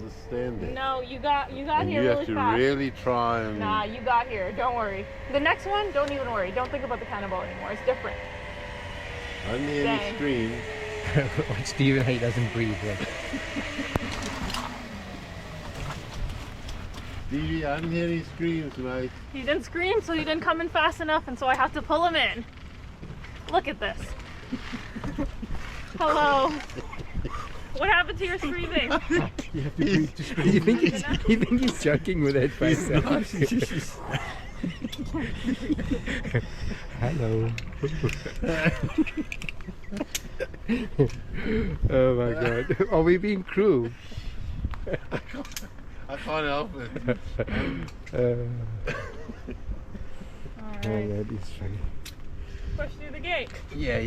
understand it. No, you got And here you really have to fast. really try and... Nah, you got here. Don't worry. The next one, don't even worry. Don't think about the cannonball anymore. It's different. I didn't hear any Dang. screams. Watch Steven how he doesn't breathe. Like. Stevie, I didn't hear any screams, mate. He didn't scream, so he didn't come in fast enough, and so I have to pull him in. Look at this. Hello. What happened to your screaming? You have to breathe to scream. You think he's joking with it by himself? Hello. Oh my god. Are we being cruel? I can't help it. Alright. Oh, that is funny. Push through the gate. Yeah.